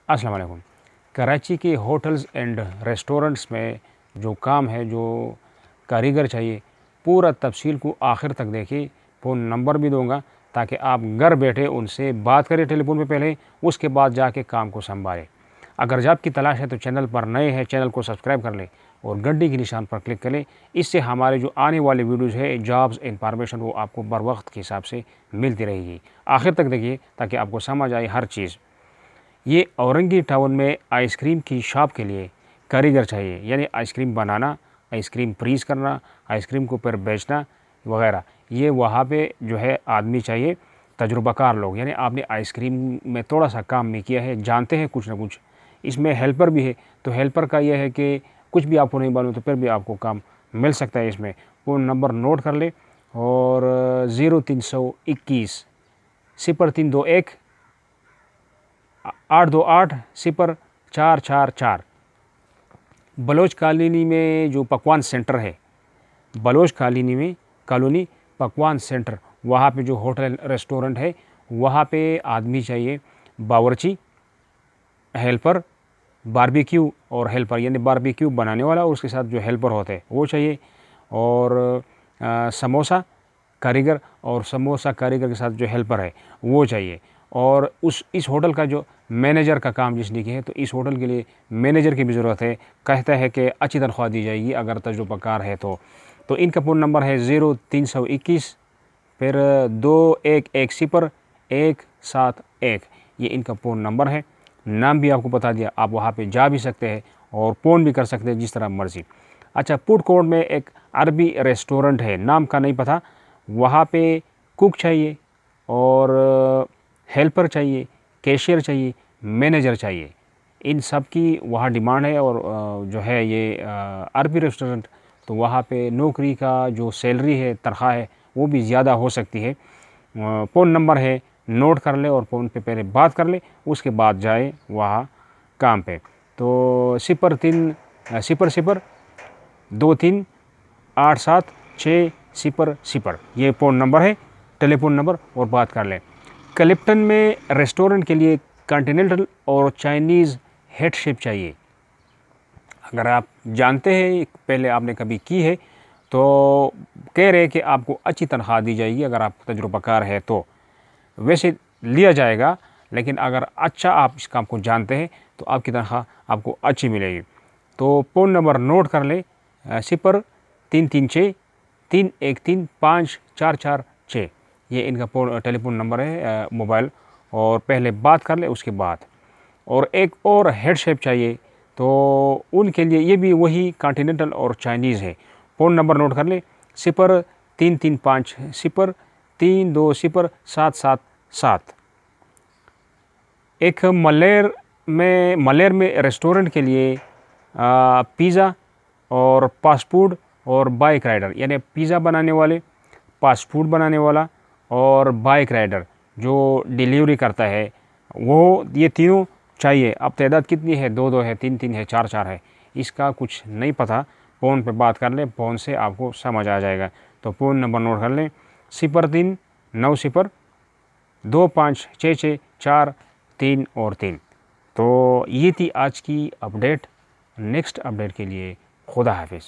अस्सलाम वालेकुम। कराची के होटल्स एंड रेस्टोरेंट्स में जो काम है, जो कारीगर चाहिए, पूरा तफसील को आखिर तक देखिए। फ़ोन नंबर भी दूंगा ताकि आप घर बैठे उनसे बात करें टेलीफोन पे पहले, उसके बाद जाके काम को संभालें। अगर जॉब की तलाश है तो चैनल पर नए हैं, चैनल को सब्सक्राइब कर लें और घंटी के निशान पर क्लिक करें। इससे हमारे जो आने वाले वीडियोज़ है, जॉब्स इंफॉर्मेशन, वो आपको बर वक्त के हिसाब से मिलती रहेगी। आखिर तक देखिए ताकि आपको समझ आए हर चीज़। ये औरंगी टाउन में आइसक्रीम की शॉप के लिए कारीगर चाहिए, यानी आइसक्रीम बनाना, आइसक्रीम फ्रीज करना, आइसक्रीम को फिर बेचना वगैरह। ये वहाँ पे जो है आदमी चाहिए, तजुर्बाकार लोग, यानी आपने आइसक्रीम में थोड़ा सा काम भी किया है, जानते हैं कुछ ना कुछ। इसमें हेल्पर भी है, तो हेल्पर का यह है कि कुछ भी आपको नहीं मालूम तो फिर भी आपको काम मिल सकता है। इसमें फ़ोन नंबर नोट कर ले और 0321 0321 828 0444। बलोच कॉलोनी में जो पकवान सेंटर है, बलोच कॉलोनी पकवान सेंटर, वहाँ पे जो होटल रेस्टोरेंट है, वहाँ पे आदमी चाहिए, बावर्ची, हेल्पर, बारबेक्यू और हेल्पर, यानी बारबेक्यू बनाने वाला और उसके साथ जो हेल्पर होते हैं वो चाहिए। और समोसा कारीगर और समोसा कारीगर के साथ जो हेल्पर है वो चाहिए। और इस होटल का जो मैनेजर का काम जिसने किया है, तो इस होटल के लिए मैनेजर की भी ज़रूरत है। कहता है कि अच्छी तनख्वाह दी जाएगी अगर तजुर्बाकार है तो इनका फ़ोन नंबर है 0321 फिर 2110 171। ये इनका फ़ोन नंबर है। नाम भी आपको बता दिया, आप वहाँ पे जा भी सकते हैं और फ़ोन भी कर सकते हैं जिस तरह मर्ज़ी। अच्छा, फूड कोर्ट में एक अरबी रेस्टोरेंट है, नाम का नहीं पता, वहाँ पे कुक चाहिए और हेल्पर चाहिए, कैशियर चाहिए, मैनेजर चाहिए। इन सब की वहाँ डिमांड है। और जो है ये अरबी रेस्टोरेंट, तो वहाँ पे नौकरी का जो सैलरी है, तनख्वाह है, वो भी ज़्यादा हो सकती है। फ़ोन नंबर है, नोट कर ले और फ़ोन पे पहले बात कर ले, उसके बाद जाए वहाँ काम पे। तो 03-2387-600 ये फ़ोन नंबर है, टेलीफोन नंबर, और बात कर लें। क्लिफ्टन में रेस्टोरेंट के लिए कॉन्टिनेंटल और चाइनीज़ हेड शेफ चाहिए। अगर आप जानते हैं, पहले आपने कभी की है, तो कह रहे हैं कि आपको अच्छी तनख्वाह दी जाएगी अगर आप तजुर्बाकार है तो। वैसे लिया जाएगा, लेकिन अगर अच्छा आप इस काम को जानते हैं तो आपकी तनख्वाह आपको अच्छी मिलेगी। तो फ़ोन नंबर नोट कर ले, 0336-313-5446। ये इनका टेलीफोन नंबर है, मोबाइल, और पहले बात कर ले उसके बाद। और एक और हेड शेफ चाहिए, तो उनके लिए ये भी वही कॉन्टिनेंटल और चाइनीज़ है। फ़ोन नंबर नोट कर ले, 0335-0320-777। एक मलेर में रेस्टोरेंट के लिए पिज़्ज़ा और फास्ट फूड और बाइक राइडर, यानी पिज़्ज़ा बनाने वाले, फास्ट फूड बनाने वाला और बाइक राइडर जो डिलीवरी करता है, वो ये तीनों चाहिए। अब तादाद कितनी है? 2-2 है, 3-3 है, 4-4 है, इसका कुछ नहीं पता। फ़ोन पे बात कर लें, फ़ोन से आपको समझ आ जाएगा। तो फ़ोन नंबर नोट कर लें, 03-90-2566-4-3 और 3। तो ये थी आज की अपडेट। नेक्स्ट अपडेट के लिए खुदा हाफिज़।